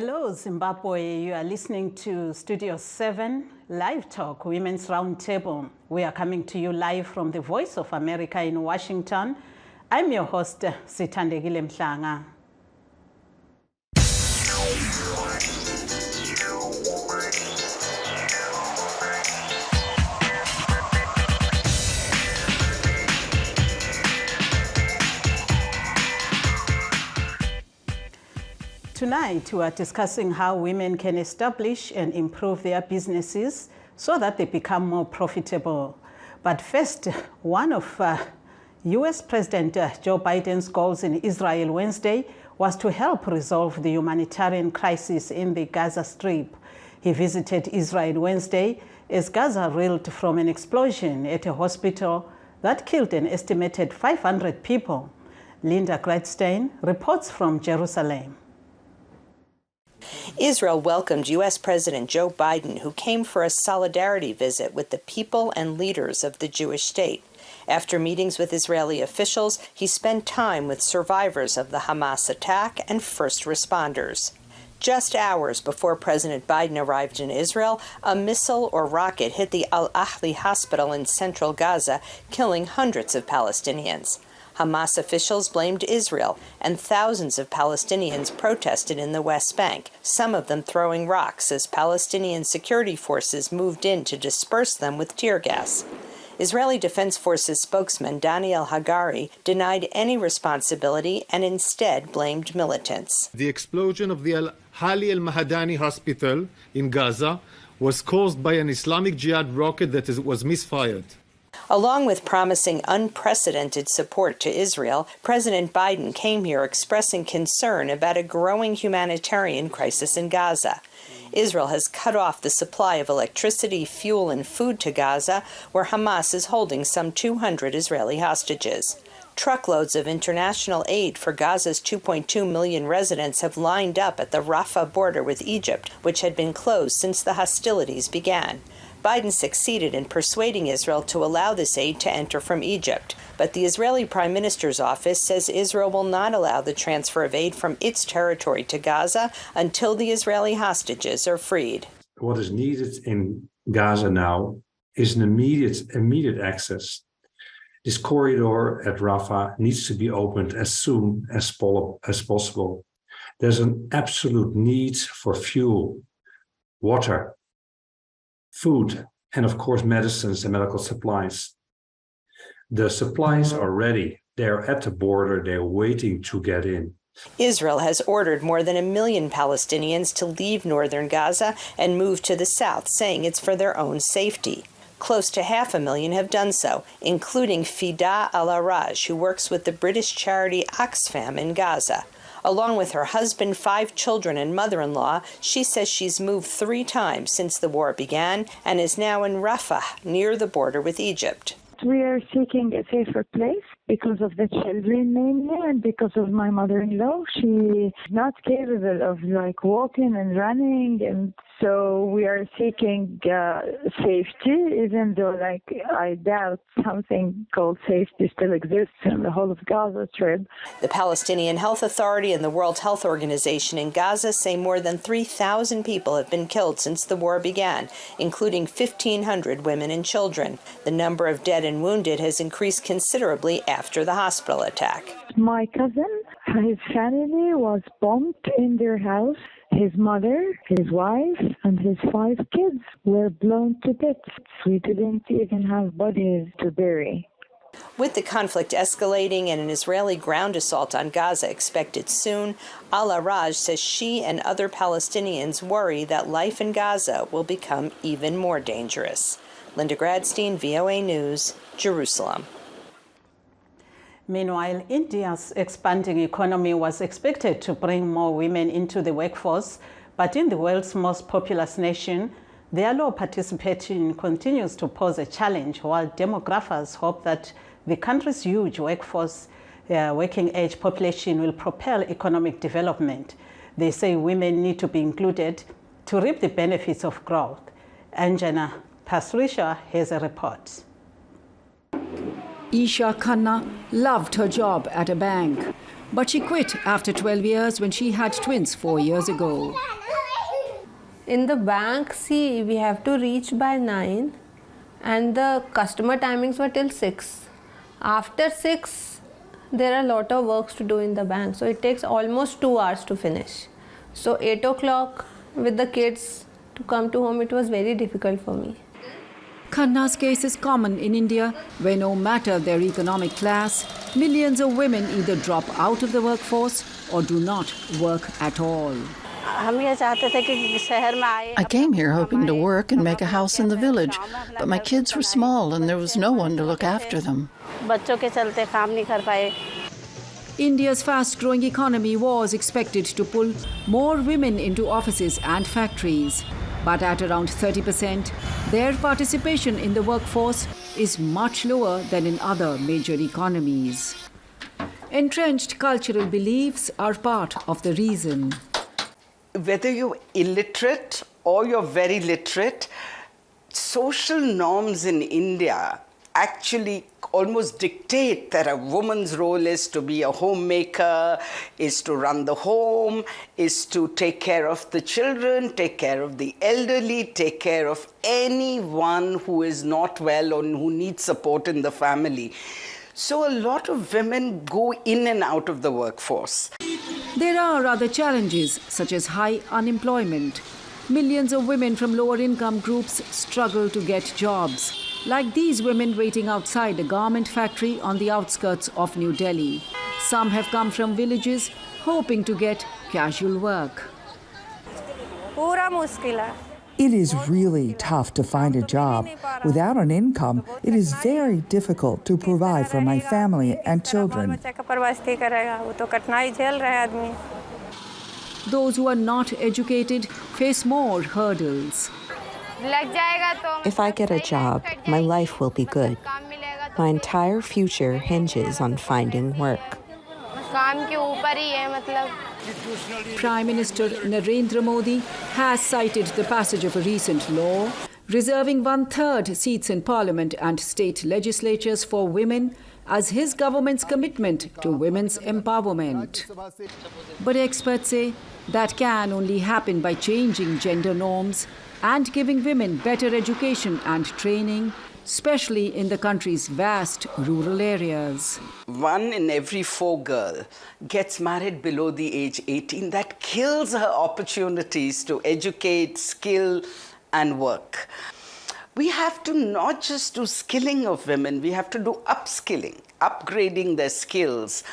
Hello, Zimbabwe. You are listening to Studio 7, LiveTalk, Women's Roundtable. We are coming to you live from the Voice of America in Washington. I'm your host, Sithandekile Mhlanga. Tonight, we are discussing how women can establish and improve their businesses so that they become more profitable. But first, one of U.S. President Joe Biden's goals in Israel Wednesday was to help resolve the humanitarian crisis in the Gaza Strip. He visited Israel Wednesday as Gaza reeled from an explosion at a hospital that killed an estimated 500 people. Linda Gladstein reports from Jerusalem. Israel welcomed U.S. President Joe Biden, who came for a solidarity visit with the people and leaders of the Jewish state. After meetings with Israeli officials, he spent time with survivors of the Hamas attack and first responders. Just hours before President Biden arrived in Israel, a missile or rocket hit the Al-Ahli hospital in central Gaza, killing hundreds of Palestinians. Hamas officials blamed Israel, and thousands of Palestinians protested in the West Bank, some of them throwing rocks as Palestinian security forces moved in to disperse them with tear gas. Israeli Defense Forces spokesman Daniel Hagari denied any responsibility and instead blamed militants. The explosion of the Al-Hali al-Mahadani hospital in Gaza was caused by an Islamic Jihad rocket that was misfired. Along with promising unprecedented support to Israel, President Biden came here expressing concern about a growing humanitarian crisis in Gaza. Israel has cut off the supply of electricity, fuel, and food to Gaza, where Hamas is holding some 200 Israeli hostages. Truckloads of international aid for Gaza's 2.2 million residents have lined up at the Rafah border with Egypt, which had been closed since the hostilities began. Biden succeeded in persuading Israel to allow this aid to enter from Egypt. But the Israeli Prime Minister's office says Israel will not allow the transfer of aid from its territory to Gaza until the Israeli hostages are freed. What is needed in Gaza now is an immediate access. This corridor at Rafah needs to be opened as soon as possible. There's an absolute need for fuel, water, food, and of course medicines and medical supplies. The supplies are ready. They're at the border. They're waiting to get in. Israel has ordered more than 1 million Palestinians to leave northern Gaza and move to the south, saying it's for their own safety. Close to 500,000 have done so, including Fida Al-Araj, who works with the British charity Oxfam in Gaza. Along with her husband, 5 children, and mother-in-law, she says she's moved 3 times since the war began and is now in Rafah, near the border with Egypt. We are seeking a safer place because of the children mainly and because of my mother-in-law. She's not capable of walking and running, and so we are seeking safety, even though I doubt something called safety still exists in the whole of Gaza Strip. The Palestinian Health Authority and the World Health Organization in Gaza say more than 3,000 people have been killed since the war began, including 1,500 women and children. The number of dead and wounded has increased considerably after the hospital attack. My cousin, his family was bombed in their house. His mother, his wife, and his 5 kids were blown to bits. We didn't even have bodies to bury. With the conflict escalating and an Israeli ground assault on Gaza expected soon, Al-Araj says she and other Palestinians worry that life in Gaza will become even more dangerous. Linda Gladstein, VOA News, Jerusalem. Meanwhile, India's expanding economy was expected to bring more women into the workforce, but in the world's most populous nation, their low participation continues to pose a challenge, while demographers hope that the country's huge working-age population will propel economic development. They say women need to be included to reap the benefits of growth. Anjana Pasrisha has a report. Isha Khanna loved her job at a bank. But she quit after 12 years when she had twins 4 years ago. In the bank, see, we have to reach by 9 and the customer timings were till 6. After 6, there are a lot of works to do in the bank. So it takes almost 2 hours to finish. So 8 o'clock with the kids to come to home, it was very difficult for me. Khanna's case is common in India, where no matter their economic class, millions of women either drop out of the workforce or do not work at all. I came here hoping to work and make a house in the village, but my kids were small and there was no one to look after them. India's fast-growing economy was expected to pull more women into offices and factories. But at around 30%, their participation in the workforce is much lower than in other major economies. Entrenched cultural beliefs are part of the reason. Whether you're illiterate or you're very literate, social norms in India actually almost dictate that a woman's role is to be a homemaker, is to run the home, is to take care of the children, take care of the elderly, take care of anyone who is not well or who needs support in the family. So a lot of women go in and out of the workforce. There are other challenges, such as high unemployment. Millions of women from lower income groups struggle to get jobs, like these women waiting outside a garment factory on the outskirts of New Delhi. Some have come from villages hoping to get casual work. It is really tough to find a job. Without an income, it is very difficult to provide for my family and children. Those who are not educated face more hurdles. If I get a job, my life will be good. My entire future hinges on finding work. Prime Minister Narendra Modi has cited the passage of a recent law reserving 1/3 seats in Parliament and state legislatures for women as his government's commitment to women's empowerment. But experts say that can only happen by changing gender norms and giving women better education and training, especially in the country's vast rural areas. 1 in every 4 girls gets married below the age 18. That kills her opportunities to educate, skill, and work. We have to not just do skilling of women, we have to do upskilling, upgrading their skills.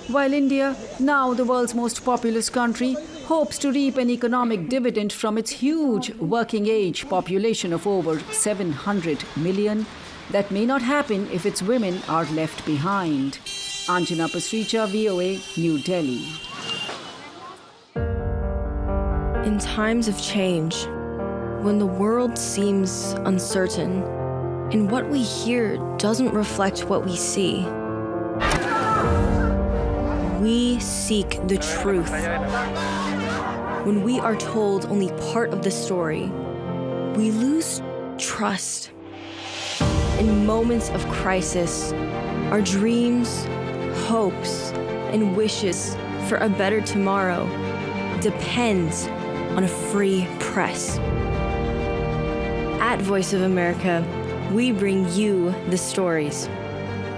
While India, now the world's most populous country, hopes to reap an economic dividend from its huge working age population of over 700 million, that may not happen if its women are left behind. Anjana Pasricha, VOA, New Delhi. In times of change, when the world seems uncertain and what we hear doesn't reflect what we see, we seek the truth. When we are told only part of the story, we lose trust. In moments of crisis, our dreams, hopes, and wishes for a better tomorrow depends on a free press. At Voice of America, we bring you the stories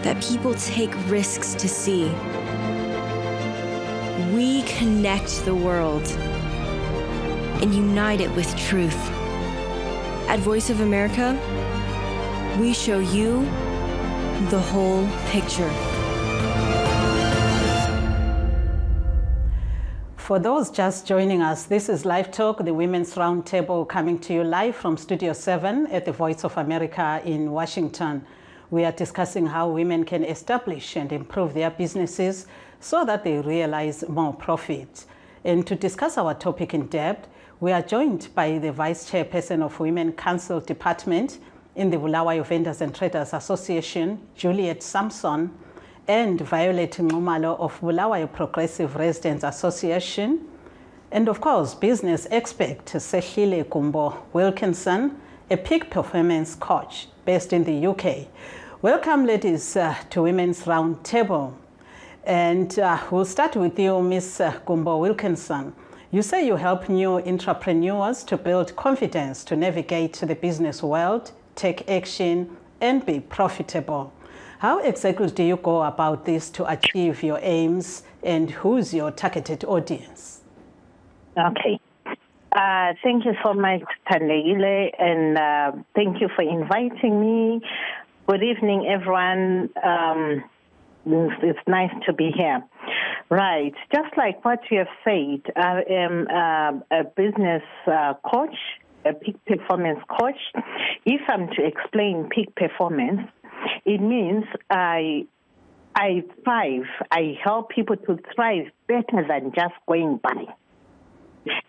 that people take risks to see. We connect the world and unite it with truth. At Voice of America, we show you the whole picture. For those just joining us, this is LiveTalk, the Women's Roundtable, coming to you live from Studio 7 at the Voice of America in Washington. We are discussing how women can establish and improve their businesses so that they realize more profit. And to discuss our topic in depth, we are joined by the Vice Chairperson of Women Council Department in the Bulawayo Vendors and Traders Association, Juliet Samson, and Violet Ngumalo of Bulawayo Progressive Residents Association, and of course, business expert Sehlile Kumbo Wilkinson, a peak performance coach based in the UK. Welcome, ladies, to Women's Roundtable. And we'll start with you, Ms. Gumbo Wilkinson. You say you help new entrepreneurs to build confidence to navigate the business world, take action, and be profitable. How exactly do you go about this to achieve your aims, and who's your targeted audience? Okay. Thank you so much, Tandile, and thank you for inviting me. Good evening, everyone. It's nice to be here. Right. Just like what you have said, I am a business coach, a peak performance coach. If I'm to explain peak performance, it means I thrive. I help people to thrive better than just going by.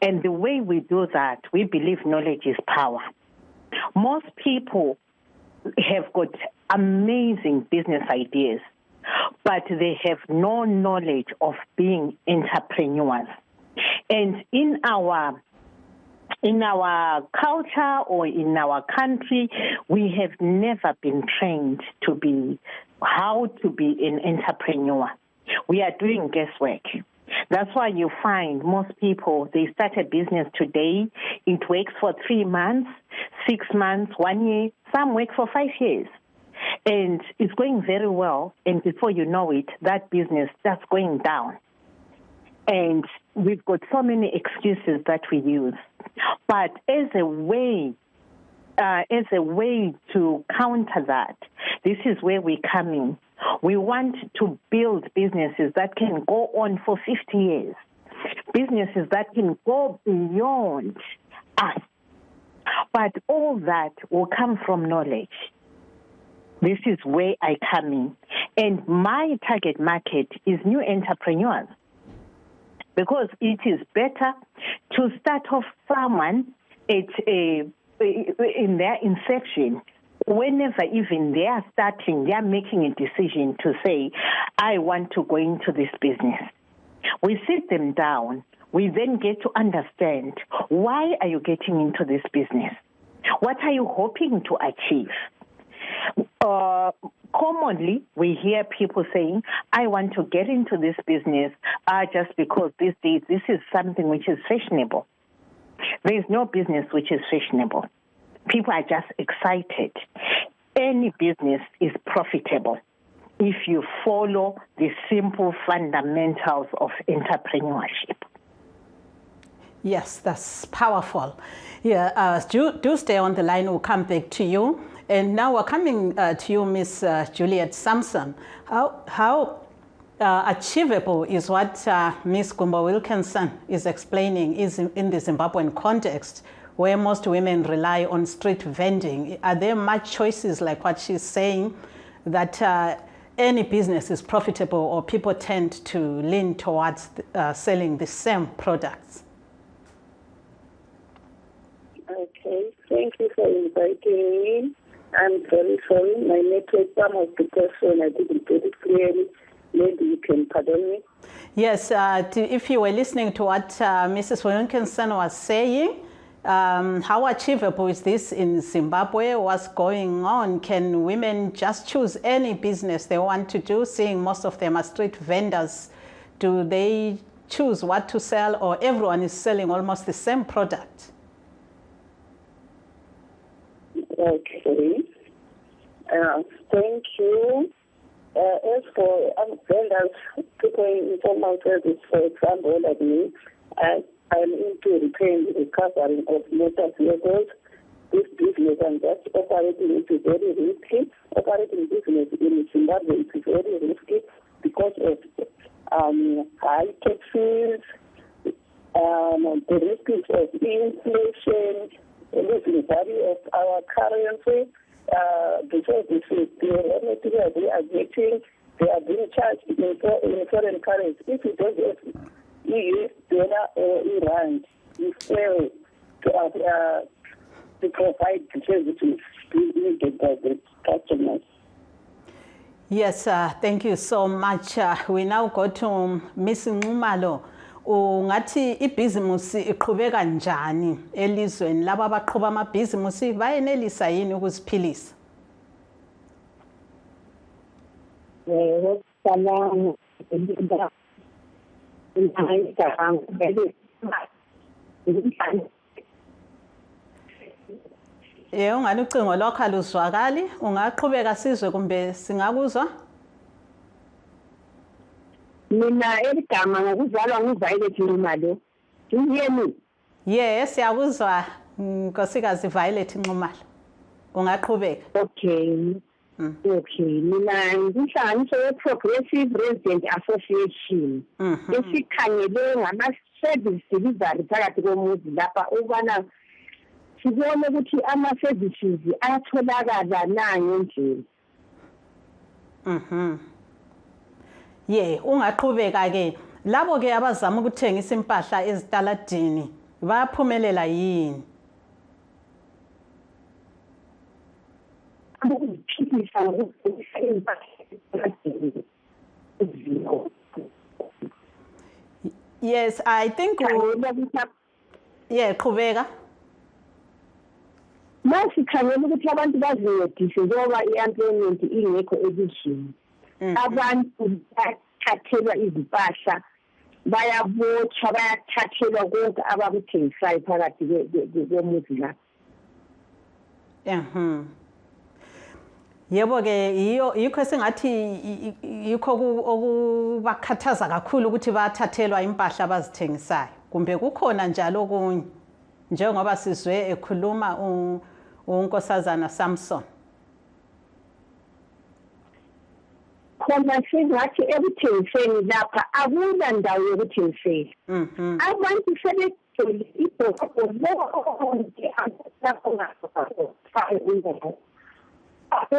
And the way we do that, we believe knowledge is power. Most people have got amazing business ideas, but they have no knowledge of being entrepreneurs. And in our culture or in our country, we have never been trained to be how to be an entrepreneur. We are doing guesswork. That's why you find most people, they start a business today, it works for 3 months, 6 months, 1 year, some work for 5 years. And it's going very well, and before you know it, that business starts going down. And we've got so many excuses that we use. But as a way to counter that, this is where we come in. We want to build businesses that can go on for 50 years, businesses that can go beyond us. But all that will come from knowledge. This is where I come in. And my target market is new entrepreneurs, because it is better to start off someone in their inception. Whenever even they are starting, they are making a decision to say, I want to go into this business. We sit them down. We then get to understand, why are you getting into this business? What are you hoping to achieve? Commonly, we hear people saying, I want to get into this business just because these days this is something which is fashionable. There is no business which is fashionable. People are just excited. Any business is profitable if you follow the simple fundamentals of entrepreneurship. Yes, that's powerful. Yeah, do stay on the line. We'll come back to you. And now we're coming to you, Ms. Juliet Sampson. How achievable is what Ms. Gumbo Wilkinson is explaining is in the Zimbabwean context, where most women rely on street vending? Are there much choices like what she's saying, that any business is profitable, or people tend to lean towards selling the same products? Okay, thank you for inviting me. I'm very sorry, my network, some of the question I didn't get it clearly. Maybe you can pardon me. Yes, if you were listening to what Mrs. Wilkinson was saying, how achievable is this in Zimbabwe? What's going on? Can women just choose any business they want to do, seeing most of them are street vendors? Do they choose what to sell, or everyone is selling almost the same product? Okay. Thank you. As for vendors, people in informal service, for example, like me, I'm into repairing the recovering of motor vehicles. This business I'm just operating is very risky. Operating business in Zimbabwe is very risky because of high taxes, the risks of inflation, losing value of our currency. Because this is the raw material they are getting, they are being charged in foreign currency. If you don't have EU dollar or Iran, you fail to provide the services needed by the customers. Yes, thank you so much. We now go to Ms. Nxumalo. Ungathi ibhizimusi iqhubeka njani elizweni laba abaqhuba amabhizimusi bayenelisa yini ukuziphilisa? Salam, Ungani ucingo lwakho aluzwakali, ungaqhubeka sizwe kumbe singakuzwa? Mina eligama ngokuzalwa nguViolet Nxumalo. Do you hear me? Yes, siyakuzwa Nkosikazi Violet Nxumalo. Ungaqhubeka. Okay. Okay, mina ngihlanganiso ye-Progressive Resident Association. Esikhangele ngama-service delivery phakathi komuzi lapha ukubana sibone ukuthi ama-services ayatholakala na ngendlela. Ungaqhubeka ke. Labo ke abazama ukuthengisa impahla ezitaladini bayaphumelela yini? Yes, I think qhubeka. Masikhangela ukuthi abantu bazincedise ngoba i-employment ingekho elizweni. Abantu bathathelwa izimpahla, bayabotshwa, bayathathelwa konke abakuthengisayo phakathi komuzi lapha. Yebo ke yikho esingathi yikho okubakhathaza kakhulu ukuthi bathathelwa impahla abazithengisayo. Kumbe kukhona njalo okunye njengoba sizwe ekhuluma uNkosazana Samson. Khona singathi ekuthengiseni lapha akuna ndawo yokuthengisela. Abantu sebegcwele ibhokobho lonke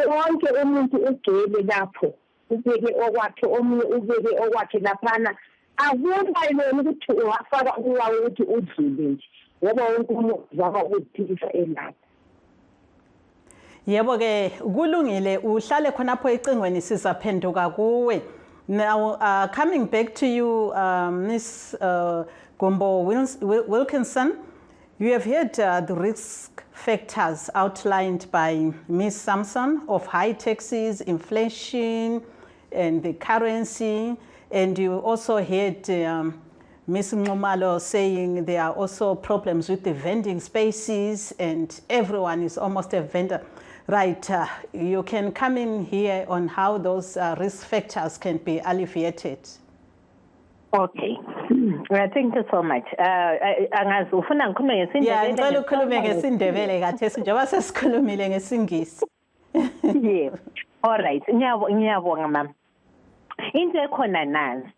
wonke umuntu ugcwele lapho, ubeke okwakhe, omunye ubeke okwakhe laphana. Akubona ukuthi ungafaka uwawo ukuthi udlule nje ngoba wonke umuntu uzama ukuphilisa elapha. Yebo ke kulungile uhlale khonapho ecingweni sizaphenduka kuwe. Now coming back to you Miss Gombo Wilkinson, you have heard the risk factors outlined by Ms. Samson of high taxes, inflation, and the currency. And you also heard Ms. Nxumalo saying there are also problems with the vending spaces and everyone is almost a vendor. Right, you can come in here on how those risk factors can be alleviated. Okay. Thank you so much. Angazufuna ngikhulume ngesindebele. Yeah, ngicela ukhulume ngesindebele kathesi njengoba sesikhulumile ngesingisi. Yeah. All right. Ngiyabonga mama. Into ekhona nazi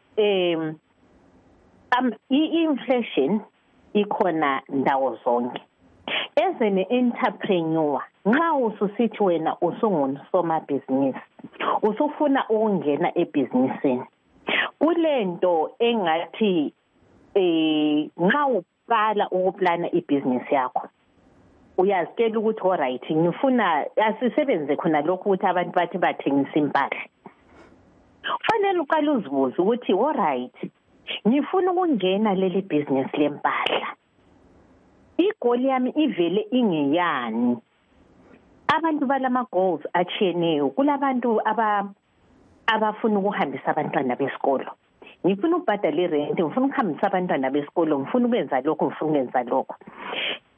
i-inflation ikhona ndawo zonke. As an entrepreneur, nxa ususithi wena usungusomabhizinisi, usufuna ukungena ebhizinisini. Kulento engathi nxa uqala ukuplana ibhizinisi yakho, uyazitshela ukuthi alright, ngifuna asisebenze khona lokhu ukuthi abantu bathi bathengisa impahla. Fanele uqale uzibuze ukuthi alright, ngifuna ukungena leli business lempahla. Igoli yami ivele ingeyani. Abantu balama goals achiyeneyo. Kulabantu abafuna ukuhambisa abantwana besikolo. Ngifuna ukubhadala irent, ngifuna ukuhambisa abantwana besikolo, ngifuna ukwenza lokho, ngifuna ukwenza lokho.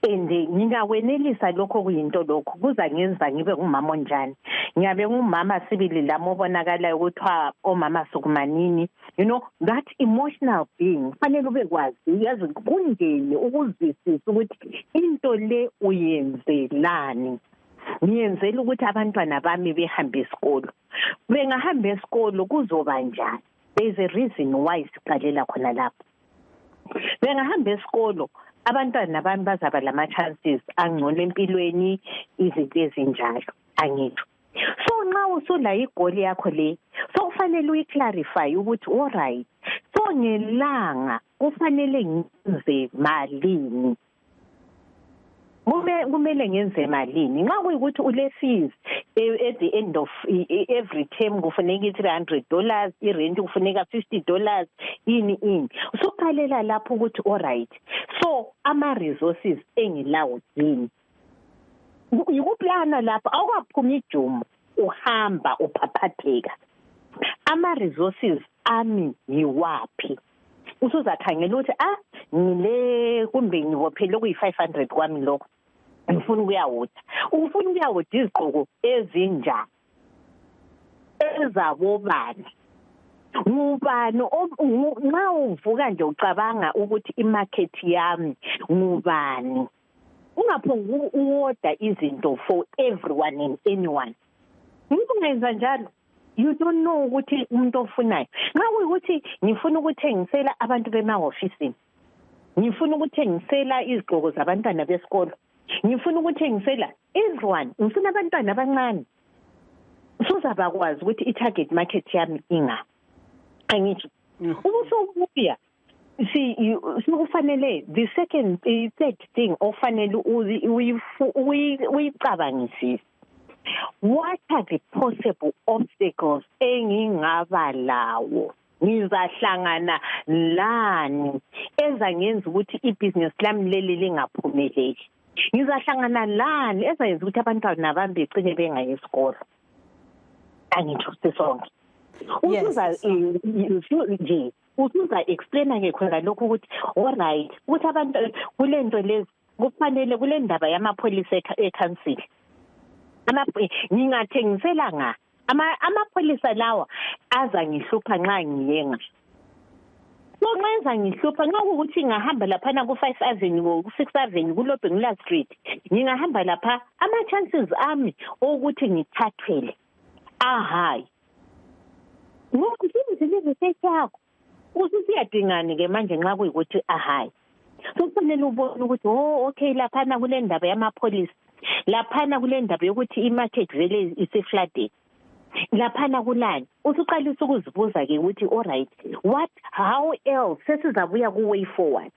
And ngingakwenelisa lokho kuyinto lokho kuza ngenza ngibe ngumama onjani. Ngiyabe ngumama sibili lamo bonakala ukuthi omama sukumanini. You know, that emotional being fanele ube kwazi yazi kungene ukuzwisisa ukuthi into le uyenzelani. Ngiyenzela ukuthi abantwana bami behambe esikolo. Bengahamba esikolo kuzoba njani? There is a reason why siqalela khona lapho. Bengahamba esikolo abantwana bami bazaba lama chances angcono empilweni izinto ezinjalo angitho. So nxa usula igoli yakho le, so kufanele uyiclarify ukuthi alright, so ngelanga kufanele ngenze malini. Kumele ngenze malini. Nxa kuyikuthi ule fees at the end of every term kufuneka $300, irent kufuneka $50, ini. So qalela lapho ukuthi alright. So ama resources engilawo yini. Ukuplana lapha awukaphumi ijumo uhamba uphaphatheka. Ama resources ami yiwaphi. Usuzakhangela ukuthi ngile kumbe ngibophele kuyi500 kwami lokho. Ngifuna ukuyawutha. Ufuna ukuyawutha izigqoko ezinjani? Ezabobani. Ngubani nxa uvuka nje ucabanga ukuthi imarket yami ngubani? Ungaphonga uorder izinto for everyone and anyone. Ungenza njalo. You don't know ukuthi umuntu ofunayo. Nxa kuyikuthi ngifuna ukuthengisela abantu bemahofisini. Ngifuna ukuthengisela izigqoko zabantwana besikolo. Ngifuna ukuthengisela everyone. Ngifuna abantwana abancane. Usuzabakwazi ukuthi i-target market yami inga. Angithi. Ubusobuya. Kufanele the third thing ofanele uyicabangisise. What are the possible obstacles engingaba lawo? Ngizahlangana lani ezangenza ukuthi ibusiness lami leli lingaphumeleli? Ngizahlangana lani ezayenza ukuthi abantwana bami begcine bengayi esikolo? Angitsho sisonke. Usuza explain ke khona lokho ukuthi all right ukuthi abantu kulento lezi kufanele kule ndaba yamapholisa eCouncil. Ngingathengisela amapholisa lawa aza ngihlupha nxa ngiyenga. Ngenza ngihlupha nxa ukuthi ngahamba lapha ku5 Avenue ku6 Avenue kuLobhengula Street. Ngingahamba lapha ama-chances ami ukuthi ngithathwele hayi. Ngoba izinto zakho usiyadingani ke manje nxa kuyikuthi hayi. Kufanele ubone ukuthi okay lapha kule ndaba yamapholisa. Laphana kule ndaba yokuthi imarket vele iseflooded. Laphana kulani usuqalisa ukuzibuza ke ukuthi all right how else sesizabuya ku way forward?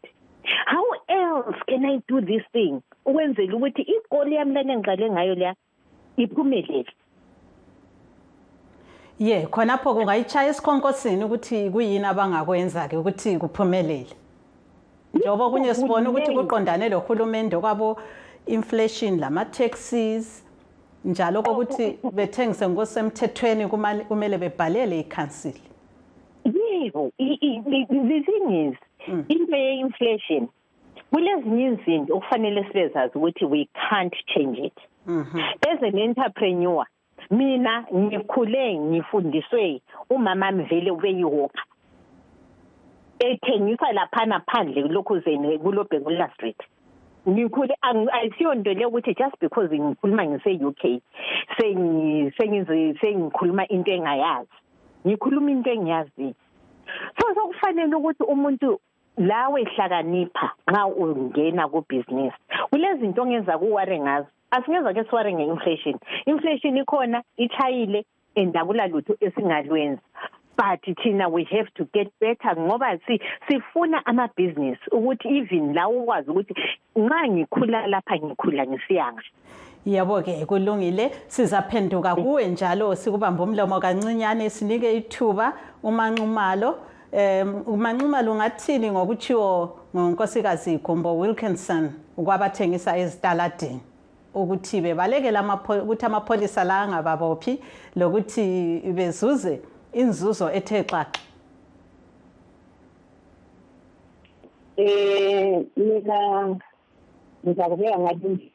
How else can I do this thing ukwenzela ukuthi isikole yami lana ngiqale ngayo la iphumelele? Khonapho kungayitshaya esikhonkosini ukuthi kuyini abangakwenza ke ukuthi kuphumelele. Njengoba kunye sibona ukuthi kuqondane lohulumende kwabo inflation lama taxes njalo ukuthi bethengise ngosemthethweni kumele bebhalele iCouncil. Yebo, the thing is into ye-inflation kulezinye izinto okufanele sibezazi ukuthi we can't change it. As an entrepreneur mina ngikhule ngifundiswe umama wami vele ubeyihoka ethengisa laphana phandle lokhuzeni kuLobhengula Street. Ngikhule ayisiyonto le ukuthi just because ngikhuluma ngise-UK sengikhuluma into engayazi. Ngikhuluma into engiyazi. So kufanele ukuthi umuntu lawe ehlakanipha nxa ungena ku-business. Kulezinto ongenza kuware ngazo. Asingeza ke siware nge-inflation. Inflation ikhona, ichayile, endabula lutho esingalwenza. But thina we have to get better ngoba sifuna ama-business ukuthi even la ukwazi ukuthi nxa ngikhula lapha ngikhula ngisiyanga. Yebo ke kulungile sizaphenduka kuwe njalo sikubamba umlomo kancinyane sinike ithuba uManxumalo. uManxumalo ungathini ngokutshiwo ngonkosikazi Gumbo Wilkinson ukwabathengisa ezitaladini ukuthi bebalekela ukuthi amapholisa la angababophi lokuthi bezuze inzuzo ethe xaxa? Ngizakubeka ngathi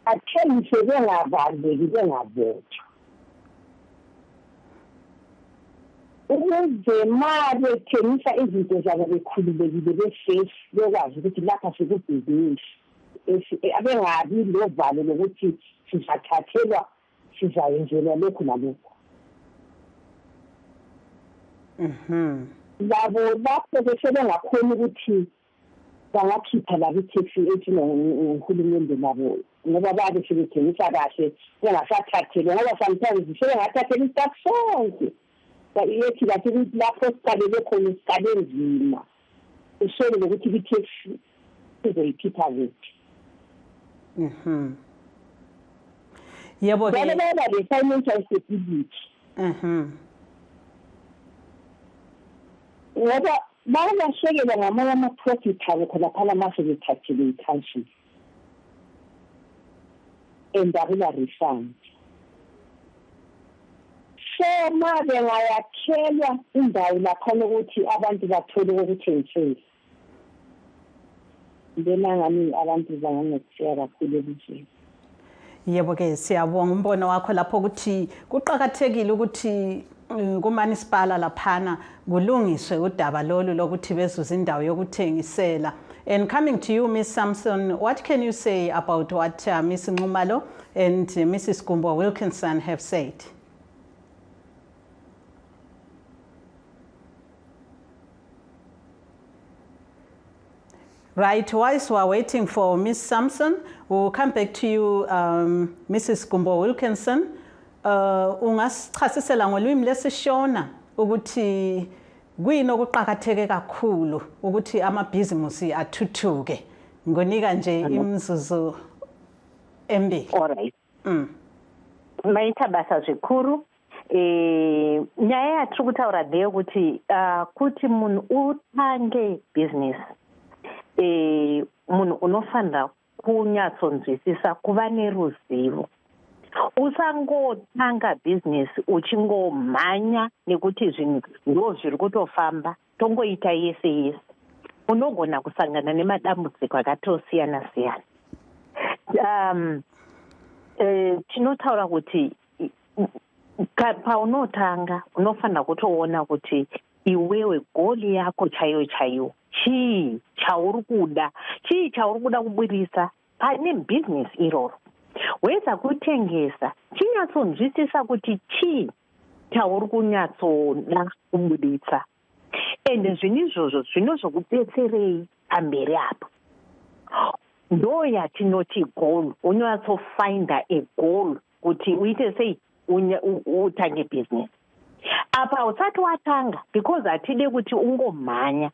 athengise bengavaleki bengabotshwa ukuze ma bethengisa izinto zabo bekhululekile besafe bekwazi ukuthi lapha sekubhizinisi abengabi lovalo lokuthi sizathathelwa sizayenzelwa lokhu nalokhu. Labo lapho besebengakhona ukuthi bangakhipha labo itaxi ethi ngohulumende labo ngoba babe sebethengisa kahle bengasathathelwa ngoba sometimes sebengathathela istaff sonke yethi kathi ukuthi lapho siqalele khona siqale nzima usole lokuthi itaxi izoyikhipha kuthi. Yebo ke le financial stability ngoba bayalahlekelwa ngamanye ama-profit abo khonaphana mase bethathile i-township and akula-refund. So ma bengayakhelwa indawo lakhona ukuthi abantu bathole ukuthengisela, ngena ngami abantu bangangetheka kakhulu ebusweni. Yebo-ke siyabonga umbono wakho lapho ukuthi kuqakathekile ukuthi kumanisipala laphana kulungiswe udaba lolu lokuthi bezuze indawo yokuthengisela. And coming to you, Ms. Samson, what can you say about what Ms. Nxumalo and Mrs. Gumbo Wilkinson have said? Right, whilst we're waiting for Ms. Samson, we'll come back to you, Mrs. Gumbo Wilkinson. Ungasichasisela ngolwimi lesishona ukuthi kuyini okuqakatheke kakhulu ukuthi amabhizimusi athuthuke. Ngonika nje imzuzu embi. Alright. Maithabasa zvikuru. Nyaya yatiri kutaura ndeyo kuti munhu utange business. Munhu unofanira kunyatsonzwisisa kuva neruzivo. Usangotanga business uchingomhanya nekuti zvinhu ndo zviri kutofamba, tongoita yese yese. Unogona kusangana nemadambudziko akatosiyana siyana. Tinotaura kuti paunotanga unofanira kutoona kuti iwewe goli yako chaiyo chaiyo chii chauri kuda kubudisa pane business iroro. Weza kutengesa chinyatsonzwisisa kuti chii chauri kunyatsoda kubudisa, ende zvinhu izvozvo zvinozokudetserei pamberi apo. Ndo yatinoti goal. Unyatsofinda a goal kuti uite sei utange business. Apa usati watanga because atide kuti ungomhanya.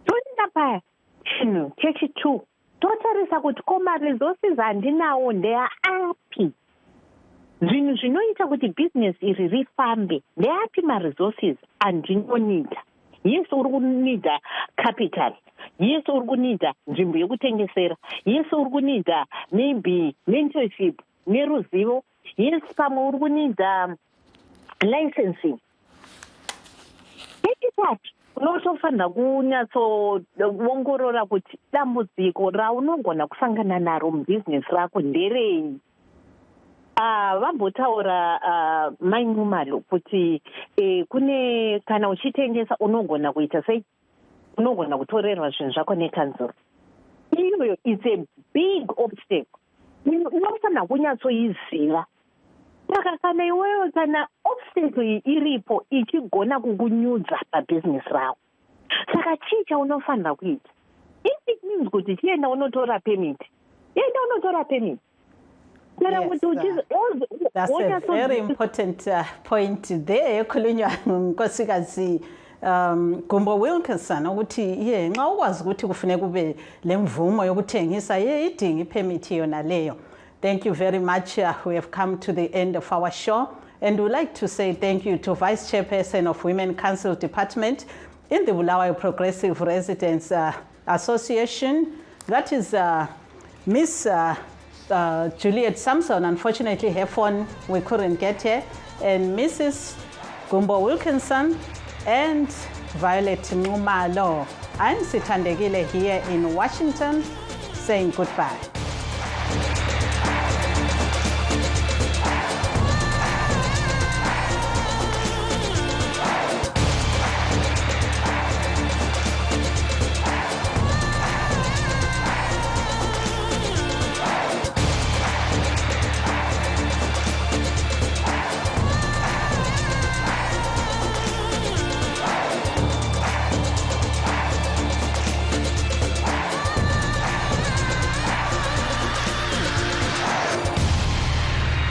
Toenda paya chinhu chechi2 totarisa kuti koma resources handinawo ndeya api. Zvinhu zvinoita kuti business iri rifambe ndeapi maresources andinonida. Yes, uri kunida capital. Yes, uri kunida nzvimbo yekutengesera. Yes, uri kunida maybe mentorship neruzivo. Yes, pamwe uri kunida licensing. Echitatu unotofanira kunyatsoongorora kuti dambudziko raunogona kusangana naro mubusiness rako nderei. Vambotaura Mai Nxumalo kuti kune kana uchitengesa unogona kuita sei, unogona kutorerwa zvinhu zvako nekanzuro. Iyoyo it's a big obstacle. Unofanira kunyatsoiziva. Saka kana iwewe kana obstacle iripo ichigona kukunyudza pabusiness rako, saka chii chaunofanira kuita? If it means kuti chienda unotora permit, enda unotora permit. That's a very important point there. Khulunywa nkosikazi Gumbo Wilkinson ukuthi nxa ukwazi ukuthi kufuneka kube lemvumo yokuthengisa idinga ipermit yona leyo. Thank you very much. We have come to the end of our show, and we'd like to say thank you to Vice Chairperson of Women Council Department in the Bulawayo Progressive Residents Association. That is Miss Juliet Samson. Unfortunately, her phone, we couldn't get her. And Mrs. Gumbo Wilkinson and Violet Nxumalo. I'm Sithandegile here in Washington saying goodbye.